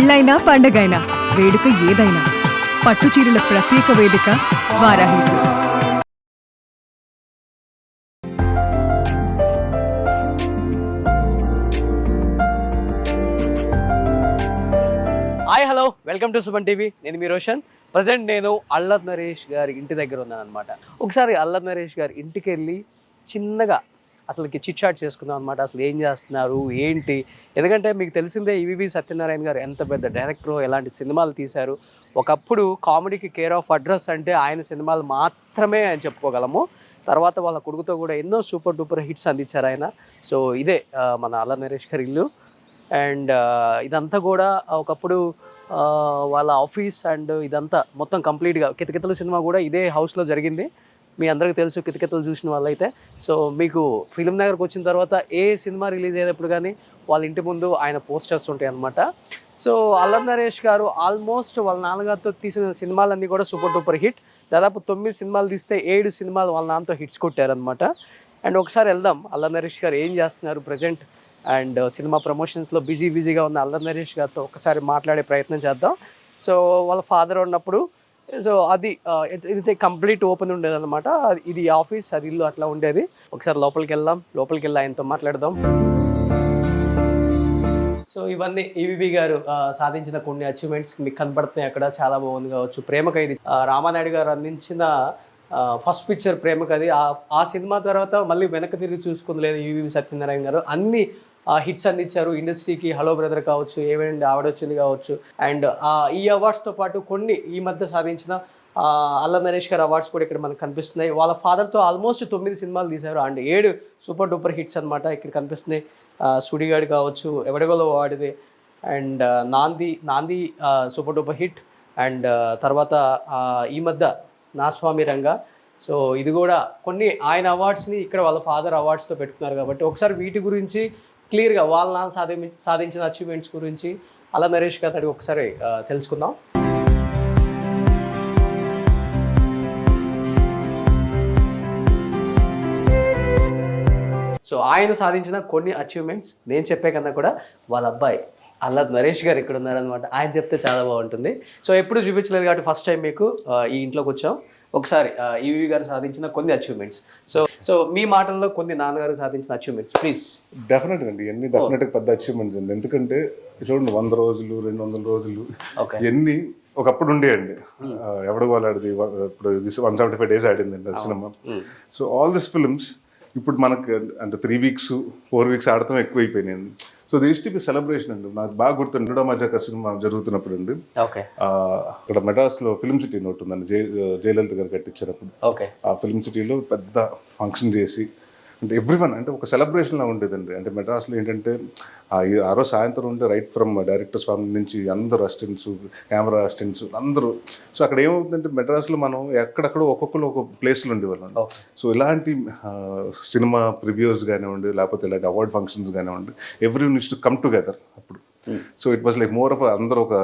పెళ్ళైనా పండగైనా వేడుక ఏదైనా పట్టు చీరల ప్రత్యేక వేదిక Varahi silks. Hi hello welcome to Suman TV. నేను మీ రోషన్. ప్రజెంట్ నేను అల్లరి నరేష్ గారి ఇంటి దగ్గర ఉన్నాను అనమాట. ఒకసారి అల్లరి నరేష్ గారి ఇంటికి వెళ్ళి చిన్నగా అసలుకి చిట్ చాట్ చేసుకుందాం అనమాట. అసలు ఏం చేస్తున్నారు ఏంటి, ఎందుకంటే మీకు తెలిసిందే ఈవీవి సత్యనారాయణ గారు ఎంత పెద్ద డైరెక్టరో, ఎలాంటి సినిమాలు తీశారు. ఒకప్పుడు కామెడీకి కేర్ ఆఫ్ అడ్రస్ అంటే ఆయన సినిమాలు మాత్రమే అని చెప్పుకోగలము. తర్వాత వాళ్ళ కొడుకుతో కూడా ఎన్నో సూపర్ డూపర్ హిట్స్ అందించారు ఆయన. సో ఇదే మన అల్లరి నరేష్ గారి ఇల్లు. అండ్ ఇదంతా కూడా ఒకప్పుడు వాళ్ళ ఆఫీస్ అండ్ ఇదంతా మొత్తం కంప్లీట్గా కితకితలు సినిమా కూడా ఇదే హౌస్లో జరిగింది. మీ అందరికీ తెలుసు కితకితలు చూసిన వాళ్ళైతే. సో మీకు ఫిల్మ్ నగర్కి వచ్చిన తర్వాత ఏ సినిమా రిలీజ్ అయ్యేటప్పుడు కానీ వాళ్ళ ఇంటి ముందు ఆయన పోస్టర్స్ ఉంటాయి అన్నమాట. సో అల్లరి నరేష్ గారు ఆల్మోస్ట్ వాళ్ళ నాన్నగారితో తీసిన సినిమాలన్నీ కూడా సూపర్ డూపర్ హిట్. దాదాపు 9 సినిమాలు తీస్తే 7 సినిమాలు వాళ్ళ నాన్నతో హిట్స్ కొట్టారనమాట. అండ్ ఒకసారి వెళ్దాం అల్లరి నరేష్ గారు ఏం చేస్తున్నారు ప్రజెంట్, అండ్ సినిమా ప్రమోషన్స్లో బిజీగా ఉన్న అల్లరి నరేష్ గారితో ఒకసారి మాట్లాడే ప్రయత్నం చేద్దాం. సో వాళ్ళ ఫాదర్ ఉన్నప్పుడు సో అది ఇది కంప్లీట్ ఓపెన్ ఉండేది అనమాట. ఇది ఆఫీస్, అది ఇల్లు అట్లా ఉండేది. ఒకసారి లోపలికి వెళ్ళి ఆయనతో మాట్లాడదాం. సో ఇవన్నీ ఈవీవి గారు సాధించిన కొన్ని అచీవ్మెంట్స్ మీకు కనపడుతున్నాయి అక్కడ. చాలా బాగుంది కావచ్చు. ప్రేమ ఖైదీ రామానాయుడు గారు అందించిన ఫస్ట్ పిక్చర్ ప్రేమ ఖైదీ. ఆ సినిమా తర్వాత మళ్ళీ వెనక్కి తిరిగి చూసుకుంది లేదు ఈవీవి సత్యనారాయణ గారు. అన్ని హిట్స్ అందించారు ఇండస్ట్రీకి. హలో బ్రదర్ కావచ్చు, ఏమైంది ఆవిడొచ్చింది కావచ్చు. అండ్ ఈ అవార్డ్స్తో పాటు కొన్ని ఈ మధ్య సాధించిన అల్లరి నరేష్ గారు అవార్డ్స్ కూడా ఇక్కడ మనకు కనిపిస్తున్నాయి. వాళ్ళ ఫాదర్తో ఆల్మోస్ట్ 9 సినిమాలు తీశారు అండ్ 7 సూపర్ డూపర్ హిట్స్ అనమాట ఇక్కడ కనిపిస్తున్నాయి. సుడిగాడు కావచ్చు, ఎవడగోలో వాడిది, అండ్ నాంది సూపర్ డూపర్ హిట్. అండ్ తర్వాత ఈ మధ్య నా స్వామి రంగా. సో ఇది కూడా కొన్ని ఆయన అవార్డ్స్ని ఇక్కడ వాళ్ళ ఫాదర్ అవార్డ్స్తో పెట్టుకున్నారు కాబట్టి ఒకసారి వీటి గురించి క్లియర్గా వాళ్ళ నాన్న సాధించిన అచీవ్మెంట్స్ గురించి అల్లరి నరేష్ గారు ఒకసారి తెలుసుకుందాం. సో ఆయన సాధించిన కొన్ని అచీవ్మెంట్స్ నేను చెప్పే కన్నా కూడా వాళ్ళ అబ్బాయి అల్లరి నరేష్ గారు ఇక్కడ ఉన్నారనమాట. ఆయన చెప్తే చాలా బాగుంటుంది. సో ఎప్పుడు చూపించలేదు కాబట్టి ఫస్ట్ టైం మీకు ఈ ఇంట్లోకి వచ్చాం. ఒకసారి ఈవీవి గారు సాధించిన కొన్ని అచీవ్మెంట్స్, సో మీ మాటల్లో కొన్ని నాన్నగారు సాధించిన అచీవ్మెంట్స్ ప్లీజ్. డెఫినెట్గా అండి, ఎన్ని డెఫినెట్గా పెద్ద అచీవ్మెంట్స్ అండి. ఎందుకంటే చూడండి 100 రోజులు 200 రోజులు ఎన్ని ఒకప్పుడు ఉండేయండి. ఎవడు వాళ్ళది ఇప్పుడు 175 days ఆడిందండి సినిమా. సో ఆల్ దిస్ ఫిల్మ్స్ ఇప్పుడు మనకు అంటే 3 weeks 4 weeks ఆడటం ఎక్కువైపోయినాయండి. So this to be celebration అండి. నాకు బాగా గుర్తుంది రెండో మజాక సినిమా జరుగుతున్నప్పుడు అండి, అక్కడ మెడ్రాస్లో ఫిల్మ్ సిటీ ఒకటి ఉందండి, జయలలిత గారు కట్టించినప్పుడు ఆ ఫిల్మ్ సిటీలో పెద్ద ఫంక్షన్ చేసి అంటే ఎవ్రీవన్ అంటే ఒక సెలబ్రేషన్లా ఉండేదండి. అంటే మెడ్రాస్లో ఏంటంటే ఆ రోజు సాయంత్రం ఉంటే రైట్ ఫ్రమ్ డైరెక్టర్ స్వామి నుంచి అందరు అసిస్టెంట్స్, కెమెరా అసిస్టెంట్స్ అందరూ. సో అక్కడ ఏమవుతుందంటే మెడ్రాస్లో మనం ఎక్కడెక్కడో ఒక్కొక్కరు ఒక ప్లేస్లో ఉండేవాళ్ళం. సో ఇలాంటి సినిమా ప్రివ్యూస్ కానివ్వండి, లేకపోతే ఇలాంటి అవార్డ్ ఫంక్షన్స్ కానివ్వండి, everyone use to come together అప్పుడు. So it was like more of అందరూ ఒక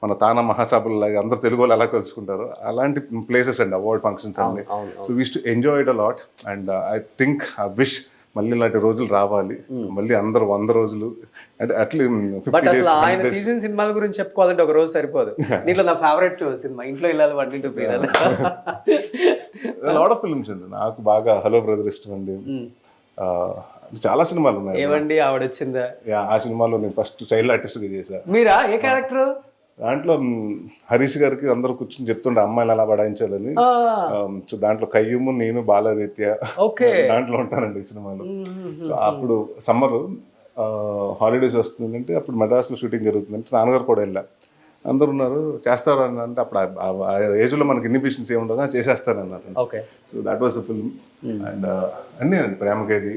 మన తానా మహాసభలు లాగా అందరు తెలుగు వాళ్ళు ఎలా కలుసుకుంటారు అలాంటి ప్లేసెస్ అండి అవార్డ్ ఫంక్షన్స్ అన్ని. So we use to enjoy it a lot. And I think I wish మళ్ళీ ఇలాంటి రోజులు రావాలి, మళ్ళీ అందరూ 100 రోజులు అంటే అట్లా 50 days. ఆయన తీసిన సినిమాల గురించి చెప్పుకోవాలంటే ఒక రోజు సరిపోదు. దీంట్లో నా ఫేవరెట్ సినిమా ఇంట్లో ఇల్లాలి వంటింటూ పేరాలి. లాట్ ఆఫ్ ఫిల్మ్స్ అండి. నాకు బాగా హలో బ్రదర్ ఇష్టం అండి. చాలా సినిమాలు ఉన్నాయి. ఏమండి ఆవిడ వచ్చిందా ఆ సినిమాలో నేను ఫస్ట్ చైల్డ్ ఆర్టిస్ట్ గా చేశా. మీరా ఏ క్యారెక్టర్? దాంట్లో హరీష్ గారికి అందరూ కూర్చొని చెప్తుండే అమ్మాయిలు అలా పడాయించాలని. సో దాంట్లో కయ్యూము నేను బాలాదిత్య దాంట్లో ఉంటానండి ఈ సినిమాలో. సో అప్పుడు సమ్మర్ హాలిడేస్ వస్తుందంటే అప్పుడు మెడ్రాస్లో షూటింగ్ జరుగుతుందంటే నాన్నగారు కూడా వెళ్ళా. అందరు ఉన్నారు చేస్తారు అని అంటే అప్పుడు ఆ ఏజ్లో మనకి ఇన్హిబిషన్స్ ఏముండగా చేసేస్తారు అన్నారు. So that was the film. And అన్నీ అండి ప్రేమ ఖైదీ,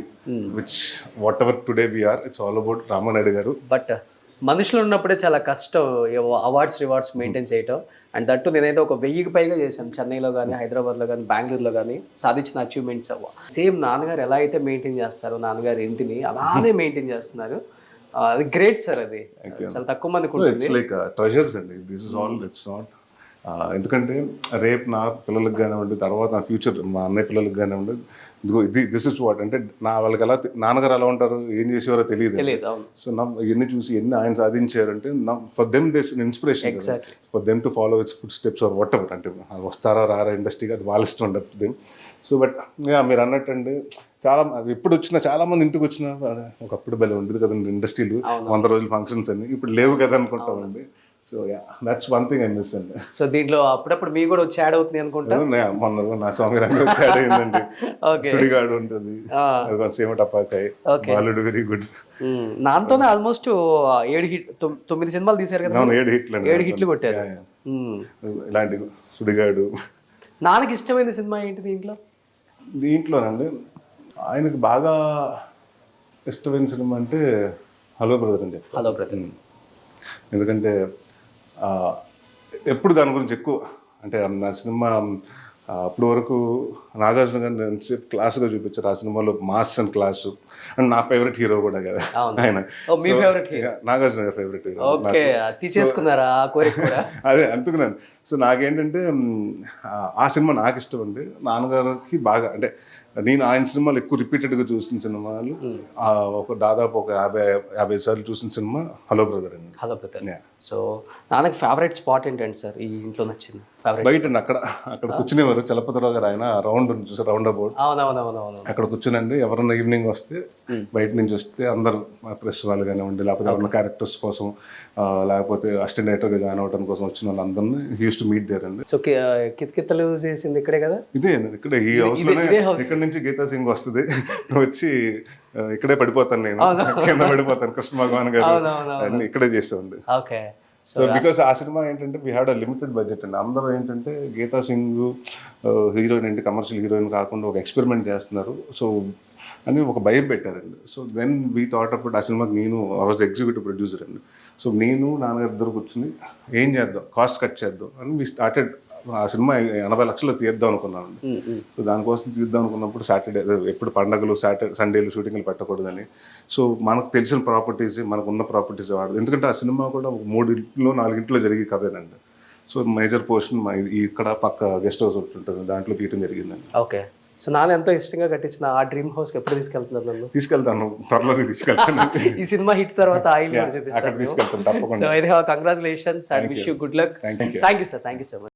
which whatever today we are, it's all about Ramanaidu గారు. బట్ మనుషులు ఉన్నప్పుడే చాలా కష్టం అవార్డ్స్ రివార్డ్స్ మెయింటైన్ చేయటం. అండ్ దట్టు నేనైతే ఒక 1000కి పైగా చేశాను చెన్నైలో కానీ, హైదరాబాద్లో కానీ, బెంగళూరులో కానీ. సాధించిన అచీవ్మెంట్స్ సేమ్ నాన్నగారు ఎలా అయితే మెయింటైన్ చేస్తారో నాన్నగారి ఇంటిని అలానే మెయింటైన్ చేస్తున్నారు. అది గ్రేట్ సార్. అది చాలా తక్కువ మందికి ఉంటుంది. ఇట్స్ లైక్ ట్రెజర్స్ అండి. This is all, it's not ఎందుకంటే రేపు నా పిల్లలకు కానివ్వండి, తర్వాత నా ఫ్యూచర్ మా అన్నయ్య పిల్లలకు కానివ్వండి, ఇదిగో దిస్ ఇస్ వాట్ అంటే వాళ్ళకి ఎలా నాన్నగారు ఎలా ఉంటారు, ఏం చేసేవారో తెలియదు. సో ఇవన్నీ చూసి ఎన్ని ఆయన సాధించారంటే for them this inspiration, for them to follow its foot steps or whatever. అంటే వస్తారా రారా ఇండస్ట్రీకి అది వాళ్ళ ఇష్టం ఉండదు దెమ్. సో బట్ మీరు అన్నట్టండి చాలా ఎప్పుడు వచ్చినా చాలా మంది ఇంటికి వచ్చినా ఒకప్పుడు భలే ఉండేది కదండి ఇండస్ట్రీలు, 100 రోజులు ఫంక్షన్స్ అన్ని ఇప్పుడు లేవు కదా అనుకుంటామండి. So that's one thing I miss అండి. సో దీంట్లో అప్పుడప్పుడు మీ కూడా వచ్చి యాడ్ అవుతుంది అనుకుంటా. మొన్న నా స్వామి రంగ వచ్చి యాడ్ అయిందండి. సుడిగాడు ఉంటుంది, సేమ టపాకాయ్, బాలుడు వెరీ గుడ్. నాతోనే ఆల్మోస్ట్ 7 హిట్ 9 సినిమాలు తీశారు కదా. 7 హిట్లు కొట్టారు. ఇలాంటి సుడిగాడు. నాన్నకి ఇష్టమైన సినిమా ఏంటి దీంట్లో? దీంట్లోనండి ఆయనకు బాగా ఇష్టమైన సినిమా అంటే హలో బ్రదర్ అని చెప్తాను. Hello brother. ఎందుకంటే ఎప్పుడు దాని గురించి ఎక్కువ అంటే నా సినిమా అప్పటి వరకు నాగార్జున గారిని ఎంతసేపు క్లాసుగా చూపించారు. ఆ సినిమాలో మాస్ అండ్ క్లాసు అండ్ నా ఫేవరెట్ హీరో కూడా కదా ఆయన. నాగార్జున గారి ఫేవరెట్ హీరో. అదే అనుకున్నాను. సో నాకేంటంటే ఆ సినిమా నాకు ఇష్టం అండి. నాన్నగారికి బాగా అంటే నేను ఆయన సినిమాలు ఎక్కువ రిపీటెడ్గా చూసిన సినిమాలు దాదాపు ఒక 50 సార్లు చూసిన సినిమా హలో బ్రదర్ అండి. Hello brother. సో నాన్నకి ఫేవరెట్ స్పాట్ ఏంటండి సార్ ఈ ఇంట్లో నచ్చింది? బయట అక్కడ కూర్చునేవారు చలపతిరావు గారు, ఆయన రౌండ్ చూసారు, రౌండ్ అబౌట్. అక్కడ కూర్చునండి ఎవరన్నా ఈవినింగ్ వస్తే బయట నుంచి వస్తే అందరూ ప్రెస్ వాళ్ళు కానివ్వండి, లేకపోతే ఎవరైనా క్యారెక్టర్స్ కోసం లేకపోతే అసిస్టెంట్ డైరెక్టర్గా జాయిన్ అవ్వడం కోసం వచ్చిన వాళ్ళందరినీ యూస్ టు మీట్ దేర్ అండి. సో కితకితలు చేసింది ఇక్కడే కదా? ఇదే ఇక్కడ ఈ హౌస్ లోనే. ఇక్కడ నుంచి గీతా సింగ్ వస్తుంది, వచ్చి ఇక్కడే పడిపోతాను నేను, కింద పడిపోతాను. కృష్ణ భగవాన్ గారు అన్ని ఇక్కడే చేస్తామండి. సో బికాస్ ఆ సినిమా ఏంటంటే we had a limited budget అండి. అందరూ ఏంటంటే గీతా సింగ్ హీరోయిన్ ఏంటి, కమర్షియల్ హీరోయిన్ కాకుండా ఒక ఎక్స్పెరిమెంట్ చేస్తున్నారు సో అని ఒక భయం పెట్టారండి. సో దెన్ వీ థాట్ అప్పుడు ఆ సినిమాకి నేను ఐ వాజ్ ఎగ్జిక్యూటివ్ ప్రొడ్యూసర్ అండి. సో నేను నాన్నగారు ఇద్దరు కూర్చుని ఏం చేద్దాం, కాస్ట్ కట్ చేద్దాం అని వీ స్టార్టెడ్. ఆ సినిమా 80 లక్షలు తీద్దాం అనుకున్నామండి. సో దానికోసం తీద్దాం అనుకున్నప్పుడు సాటర్డే ఎప్పుడు పండగలు సండేలు షూటింగ్లు పెట్టకూడదని. సో మనకు తెలిసిన ప్రాపర్టీస్, మనకు ఉన్న ప్రాపర్టీస్ వాడదు. ఎందుకంటే ఆ సినిమా కూడా 3 ఇంట్లో 4 ఇంట్లో జరిగే కదేనండి. సో మేజర్ పోర్షన్ ఇక్కడ పక్క గెస్ట్ హౌస్ ఉంటుంది, దాంట్లో తీయటం జరిగిందండి. ఓకే. సో నాన్న ఎంతో ఇష్టంగా కట్టించిన ఆ డ్రీమ్ హౌస్ ఎప్పుడు తీసుకెళ్తున్నారు? నన్ను తీసుకెళ్తాను, త్వరలో తీసుకెళ్తాను. ఈ సినిమా హిట్ తర్వాత ఆయిల్ తీసుకెళ్తాను తప్పకుండా. So congratulations and wish you good luck. Thank you sir. Thank you so much.